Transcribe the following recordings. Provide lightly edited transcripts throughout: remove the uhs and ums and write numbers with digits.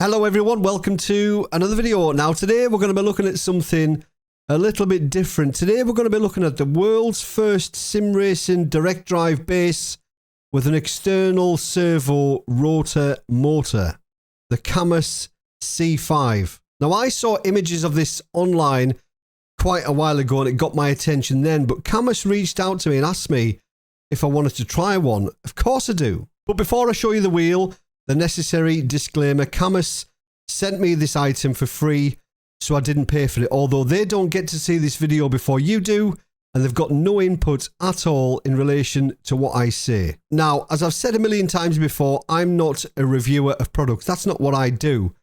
Hello everyone, welcome to another video. Now today we're going to be looking at something a little bit different. Today we're going to be looking at the world's first sim racing direct drive base with an external servo rotor motor, the Cammus C5. Now I saw images of this online quite a while ago and it got my attention then, but Cammus reached out to me and asked me if I wanted to try one. Of course I do. But before I show you the wheel, the necessary disclaimer, Cammus sent me this item for free, so I didn't pay for it, although they don't get to see this video before you do, and they've got no input at all in relation to what I say. Now, as I've said a million times before, I'm not a reviewer of products. That's not what I do.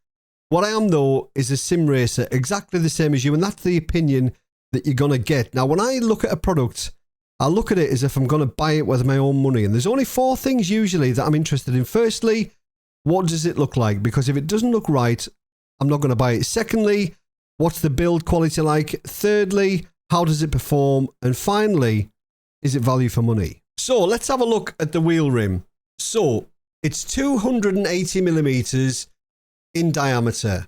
What I am, though, is a sim racer, exactly the same as you, and that's the opinion that you're going to get. Now, when I look at a product, I look at it as if I'm going to buy it with my own money, and there's only four things usually that I'm interested in. Firstly, what does it look like? Because if it doesn't look right, I'm not going to buy it. Secondly, what's the build quality like? Thirdly, how does it perform? And finally, is it value for money? So let's have a look at the wheel rim. So it's 280 millimeters in diameter.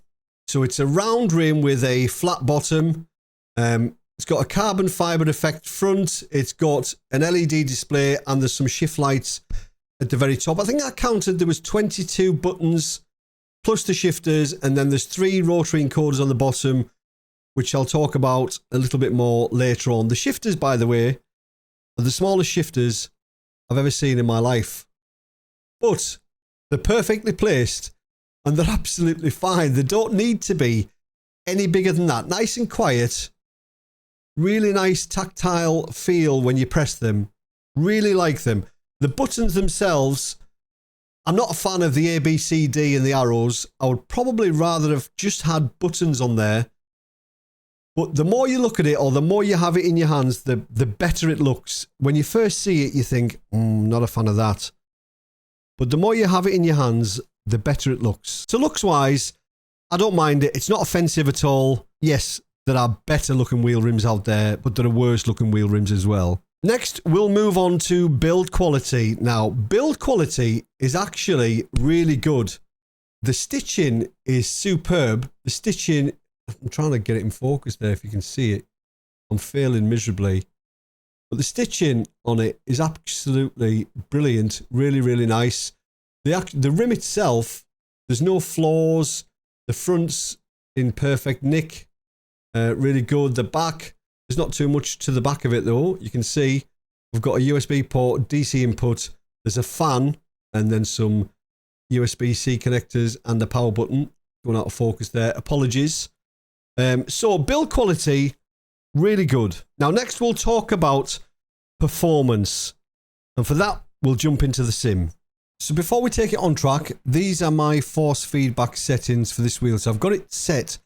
So it's a round rim with a flat bottom. It's got a carbon fiber effect front. It's got an LED display and there's some shift lights at the very top. I think I counted there was 22 buttons plus the shifters, and then there's 3 rotary encoders on the bottom, which I'll talk about a little bit more later on. The shifters, by the way, are the smallest shifters I've ever seen in my life. But they're perfectly placed and they're absolutely fine. They don't need to be any bigger than that. Nice and quiet. Really nice tactile feel when you press them. Really like them. The buttons themselves, I'm not a fan of the A, B, C, D and the arrows. I would probably rather have just had buttons on there. But the more you look at it, or the more you have it in your hands, the better it looks. When you first see it, you think, not a fan of that. But the more you have it in your hands, the better it looks. So looks-wise, I don't mind it. It's not offensive at all. Yes, there are better looking wheel rims out there, but there are worse looking wheel rims as well. Next, we'll move on to build quality. Now, build quality is actually really good. The stitching is superb. The stitching, I'm trying to get it in focus there if you can see it. I'm failing miserably. But the stitching on it is absolutely brilliant. Really, really nice. The rim itself, there's no flaws. The front's in perfect nick. Really good. The back, there's not too much to the back of it though. You can see we've got a USB port, DC input. There's a fan and then some USB-C connectors and a power button. Going out of focus there. Apologies. So build quality, really good. Now next we'll talk about performance. And for that, we'll jump into the sim. So before we take it on track, these are my force feedback settings for this wheel. So I've got it set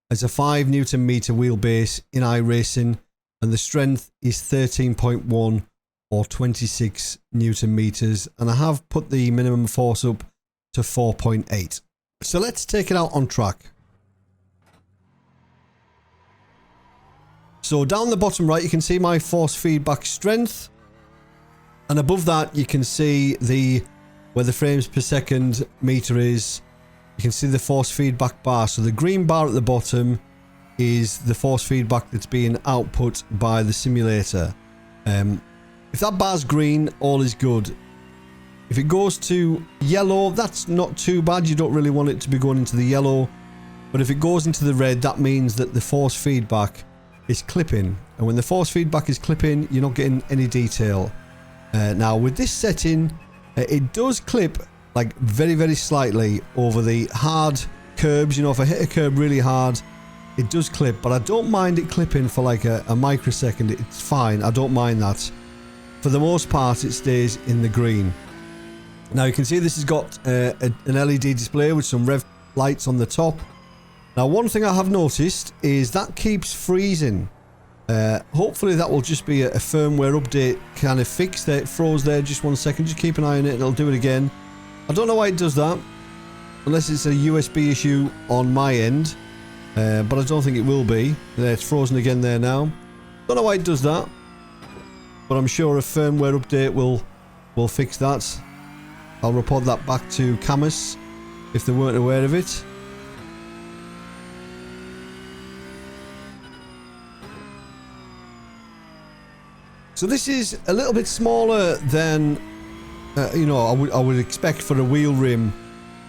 as a 5 Newton meter wheelbase in iRacing, and the strength is 13.1 or 26 Newton meters, and I have put the minimum force up to 4.8. So let's take it out on track. So down the bottom right you can see my force feedback strength, and above that you can see where the frames per second meter is. You can see the force feedback bar. So the green bar at the bottom is the force feedback that's being output by the simulator. If that bar's green, all is good. If it goes to yellow, that's not too bad. You don't really want it to be going into the yellow. But if it goes into the red, that means that the force feedback is clipping. And when the force feedback is clipping, you're not getting any detail. Now with this setting, it does clip like very, very slightly over the hard curbs. You know, if I hit a curb really hard, it does clip, but I don't mind it clipping for like a microsecond. It's fine. I don't mind that. For the most part, it stays in the green. Now you can see this has got an LED display with some rev lights on the top. Now one thing I have noticed is that keeps freezing. Hopefully that will just be a firmware update kind of fix there. It froze there just 1 second. Just keep an eye on it and it'll do it again. I don't know why it does that, unless it's a USB issue on my end, but I don't think it will be. There, it's frozen again there now. Don't know why it does that, but I'm sure a firmware update will fix that. I'll report that back to Cammus if they weren't aware of it. So this is a little bit smaller than, you know, I would expect for a wheel rim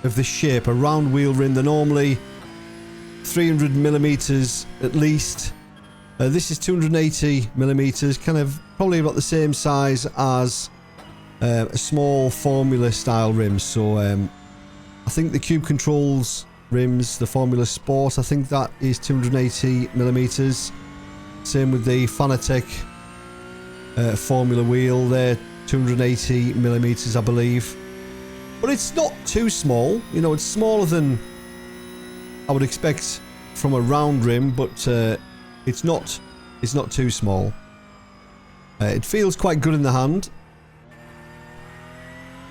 of this shape. A round wheel rim, they're normally 300 millimeters at least. This is 280 millimeters, kind of probably about the same size as a small Formula style rim. So I think the Cube Controls rims, the Formula Sport, I think that is 280 millimeters. Same with the Asetek Formula wheel, they're 280 millimeters, I believe. But it's not too small, you know, it's smaller than I would expect from a round rim, but it's not too small. It feels quite good in the hand.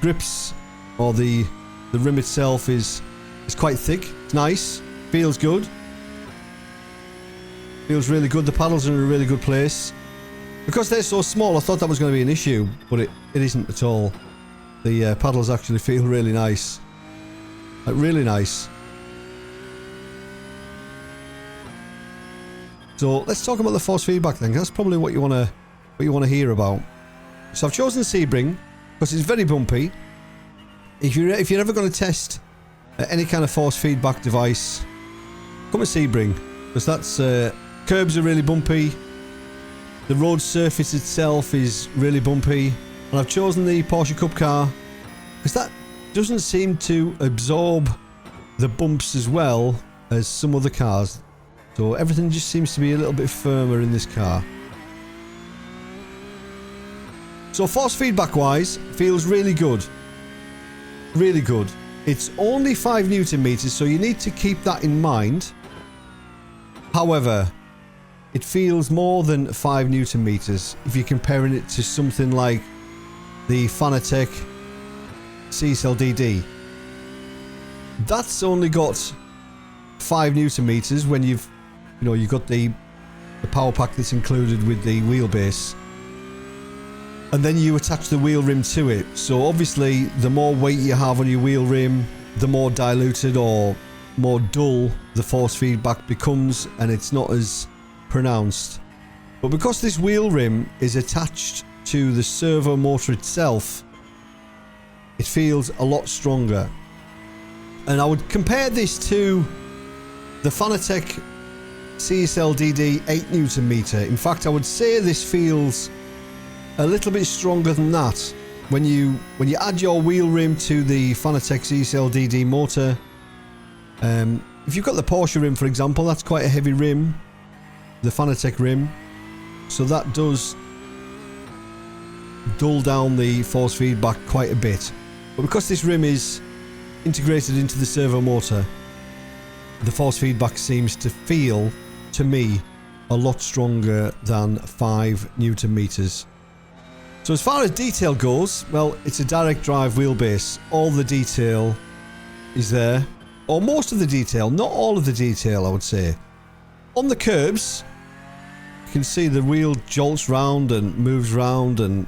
Grips, or the rim itself is quite thick. It's nice, feels good. Feels really good. The paddles are in a really good place. Because they're so small, I thought that was going to be an issue, but it isn't at all. The paddles actually feel really nice. Like, really nice. So let's talk about the force feedback then. That's probably what you want to hear about. So I've chosen Sebring because it's very bumpy. If you're ever going to test any kind of force feedback device, come with Sebring, because that's curbs are really bumpy. The road surface itself is really bumpy, and I've chosen the Porsche Cup car because that doesn't seem to absorb the bumps as well as some other cars. So everything just seems to be a little bit firmer in this car. So force feedback wise, feels really good. Really good. It's only 5 Newton meters, so you need to keep that in mind. However, it feels more than 5 Newton meters if you're comparing it to something like the Asetek CSL-DD. That's only got 5 Newton meters when you've got the power pack that's included with the wheelbase, and then you attach the wheel rim to it. So obviously the more weight you have on your wheel rim, the more diluted or more dull the force feedback becomes, and it's not as pronounced. But because this wheel rim is attached to the servo motor itself, it feels a lot stronger. And I would compare this to the Asetek CSL-DD 8 Newton meter. In fact, I would say this feels a little bit stronger than that. When you add your wheel rim to the Asetek CSL-DD motor, if you've got the Porsche rim, for example, that's quite a heavy rim, the Asetek rim, so that does dull down the force feedback quite a bit. But because this rim is integrated into the servo motor, the force feedback seems to feel, to me, a lot stronger than 5 Newton meters. So as far as detail goes, well, it's a direct drive wheelbase. All the detail is there, or most of the detail, not all of the detail, I would say. On the curbs, you can see the wheel jolts round and moves round, and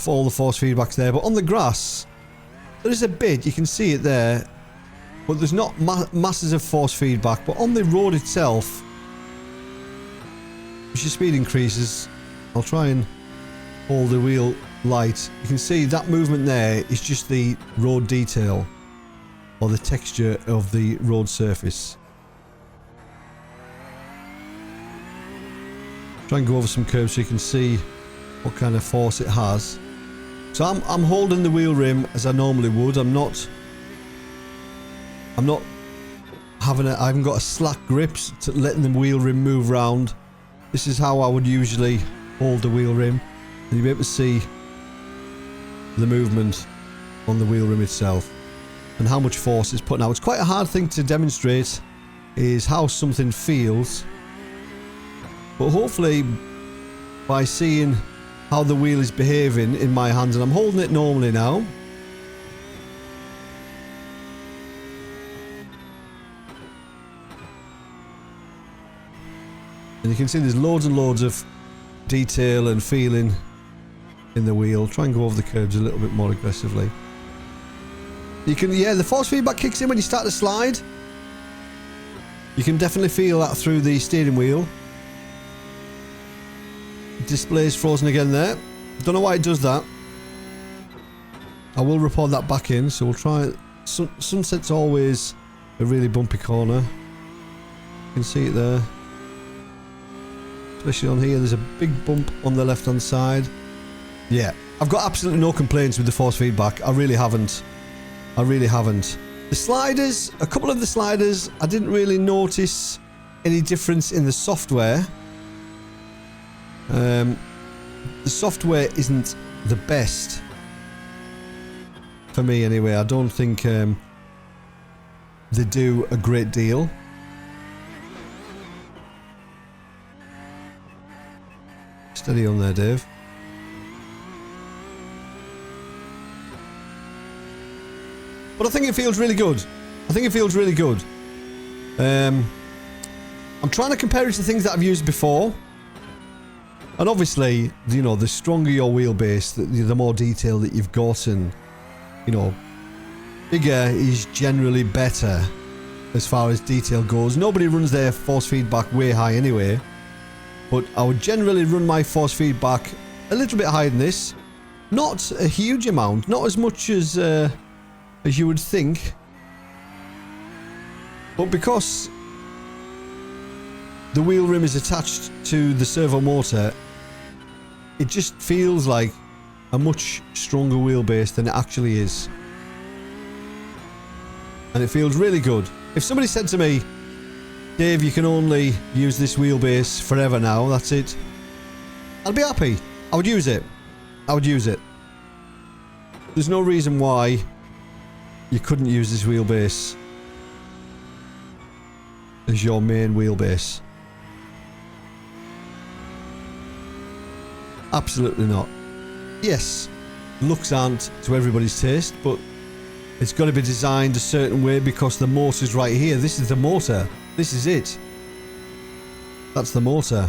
all the force feedback's there. But on the grass, there is a bit, you can see it there, but there's not masses of force feedback. But on the road itself, as your speed increases, I'll try and hold the wheel light. You can see that movement there is just the road detail, or the texture of the road surface. Try and go over some curves so you can see what kind of force it has. So I'm holding the wheel rim as I normally would. I haven't got a slack grip to letting the wheel rim move round. This is how I would usually hold the wheel rim, and you'll be able to see the movement on the wheel rim itself and how much force it's putting out. It's quite a hard thing to demonstrate, is how something feels, but hopefully by seeing how the wheel is behaving in my hands, and I'm holding it normally now. And you can see there's loads and loads of detail and feeling in the wheel. Try and go over the curbs a little bit more aggressively. You can, yeah, the force feedback kicks in when you start to slide. You can definitely feel that through the steering wheel. Display's frozen again there. Don't know why it does that. I will report that back in, so we'll try it. Sunset's always a really bumpy corner. You can see it there. Especially on here, there's a big bump on the left hand side. Yeah, I've got absolutely no complaints with the force feedback. I really haven't. I really haven't. The sliders, a couple of the sliders, I didn't really notice any difference in the software. The software isn't the best for me anyway. I don't think they do a great deal. Steady on there, Dave. But I think it feels really good. I think it feels really good. I'm trying to compare it to things that I've used before. And obviously, you know, the stronger your wheelbase, the more detail that you've got, and, you know, bigger is generally better as far as detail goes. Nobody runs their force feedback way high anyway. But I would generally run my force feedback a little bit higher than this. Not a huge amount. Not as much as you would think. But because the wheel rim is attached to the servo motor, it just feels like a much stronger wheelbase than it actually is. And it feels really good. If somebody said to me, Dave, you can only use this wheelbase forever now, that's it, I'd be happy. I would use it. I would use it. There's no reason why you couldn't use this wheelbase as your main wheelbase. Absolutely not. Yes, looks aren't to everybody's taste, but it's got to be designed a certain way because the motor's right here. This is the motor. This is it. That's the motor.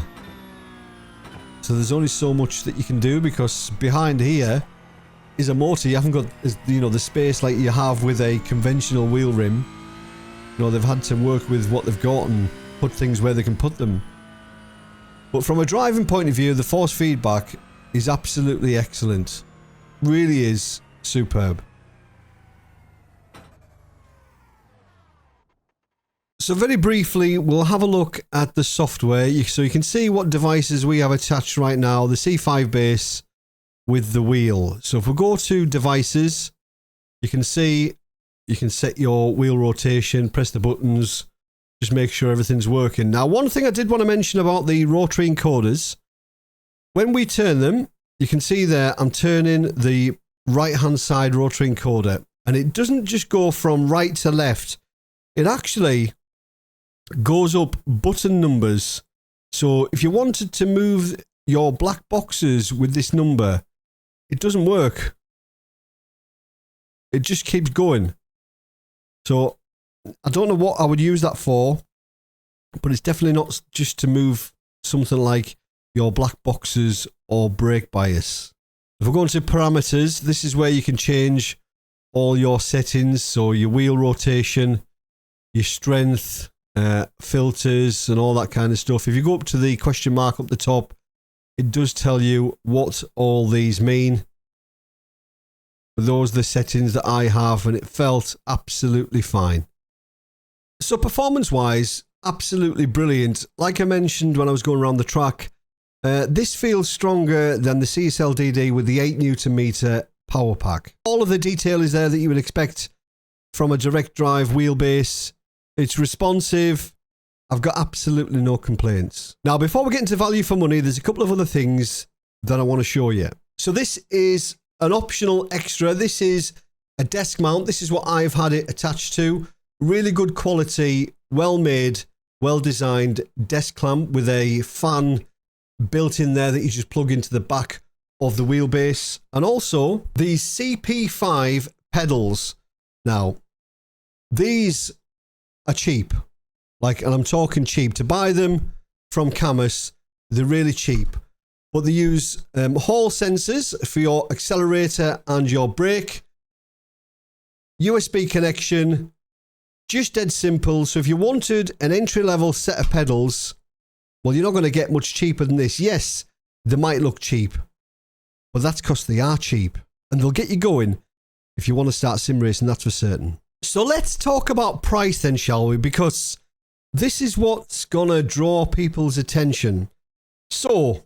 So there's only so much that you can do because behind here is a motor. You haven't got, you know, the space like you have with a conventional wheel rim. You know, they've had to work with what they've got and put things where they can put them. But from a driving point of view, the force feedback is absolutely excellent. Really is superb. So very briefly, we'll have a look at the software so you can see what devices we have attached right now. The C5 base with the wheel. So if we go to devices, you can see you can set your wheel rotation, press the buttons, just make sure everything's working. Now, one thing I did want to mention about the rotary encoders, when we turn them, you can see there I'm turning the right hand side rotary encoder, and it doesn't just go from right to left. It actually goes up button numbers. So if you wanted to move your black boxes with this number, it doesn't work. It just keeps going. So I don't know what I would use that for, but it's definitely not just to move something like your black boxes or brake bias. If we're going to parameters, this is where you can change all your settings. So your wheel rotation, your strength, filters and all that kind of stuff. If you go up to the question mark up the top, it does tell you what all these mean. But those are the settings that I have, and it felt absolutely fine. So performance wise, absolutely brilliant. Like I mentioned when I was going around the track, this feels stronger than the CSL DD with the 8 Nm power pack. All of the detail is there that you would expect from a direct drive wheelbase. It's responsive. I've got absolutely no complaints. Now, before we get into value for money, there's a couple of other things that I want to show you. So this is an optional extra. This is a desk mount. This is what I've had it attached to. Really good quality, well made, well designed desk clamp with a fan built in there that you just plug into the back of the wheelbase. And also these CP5 pedals. Now, these are cheap. And I'm talking cheap. To buy them from Cammus, they're really cheap. But they use Hall sensors for your accelerator and your brake. USB connection, just dead simple. So if you wanted an entry-level set of pedals, well, you're not going to get much cheaper than this. Yes, they might look cheap, but that's because they are cheap, and they'll get you going if you want to start sim racing, that's for certain. So let's talk about price then, shall we? Because this is what's going to draw people's attention. So,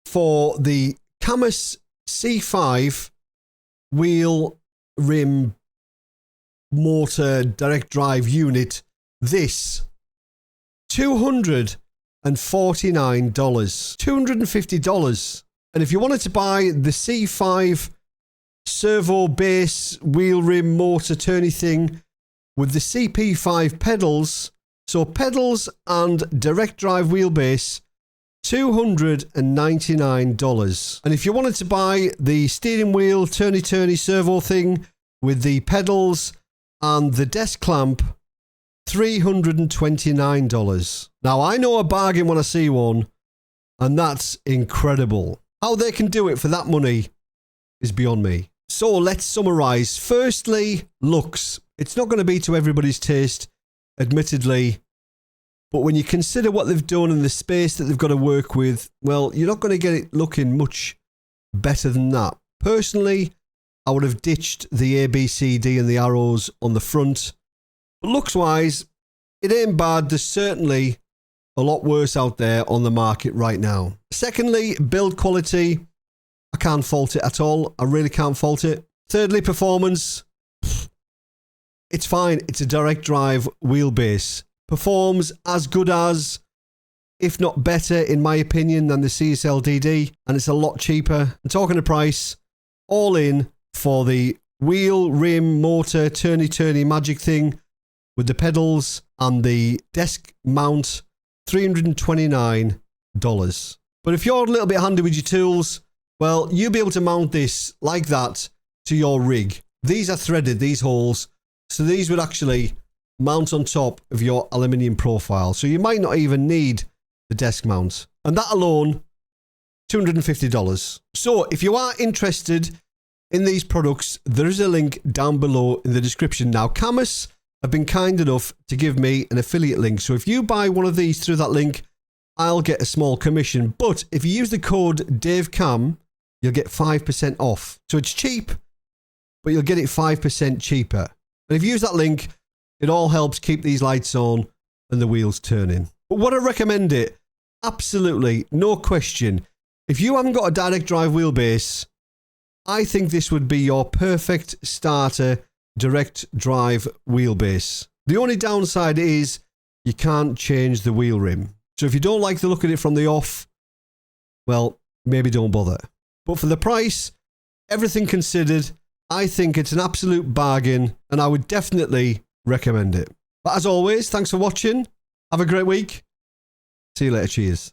for the Cammus C5 wheel rim motor direct drive unit, this $249, $250. And if you wanted to buy the C5 servo base wheel rim motor turny thing with the CP5 pedals, so pedals and direct drive wheelbase, $299. And if you wanted to buy the steering wheel turny servo thing with the pedals and the desk clamp, $329. Now, I know a bargain when I see one, and that's incredible. How they can do it for that money is beyond me. So let's summarize. Firstly, looks. It's not going to be to everybody's taste, admittedly, but when you consider what they've done and the space that they've got to work with, well, you're not going to get it looking much better than that. Personally, I would have ditched the A, B, C, D and the arrows on the front. But looks-wise, it ain't bad. There's certainly a lot worse out there on the market right now. Secondly, build quality. I can't fault it at all. I really can't fault it. Thirdly, performance. It's fine. It's a direct drive wheelbase. Performs as good as, if not better, in my opinion, than the CSL-DD. And it's a lot cheaper. And talking to price, all in for the wheel, rim, motor, turny magic thing with the pedals and the desk mount, $329. But if you're a little bit handy with your tools, well, you'll be able to mount this like that to your rig. These are threaded, these holes, so these would actually mount on top of your aluminium profile. So you might not even need the desk mount. And that alone, $250. So if you are interested in these products, there is a link down below in the description. Now, Cammus have been kind enough to give me an affiliate link. So if you buy one of these through that link, I'll get a small commission. But if you use the code DaveCam, you'll get 5% off. So it's cheap, but you'll get it 5% cheaper. And if you use that link, it all helps keep these lights on and the wheels turning. But would I recommend it? Absolutely, no question. If you haven't got a direct drive wheelbase, I think this would be your perfect starter direct drive wheelbase. The only downside is you can't change the wheel rim. So if you don't like the look of it from the off, well, maybe don't bother. But for the price, everything considered, I think it's an absolute bargain and I would definitely recommend it. But as always, thanks for watching. Have a great week. See you later. Cheers.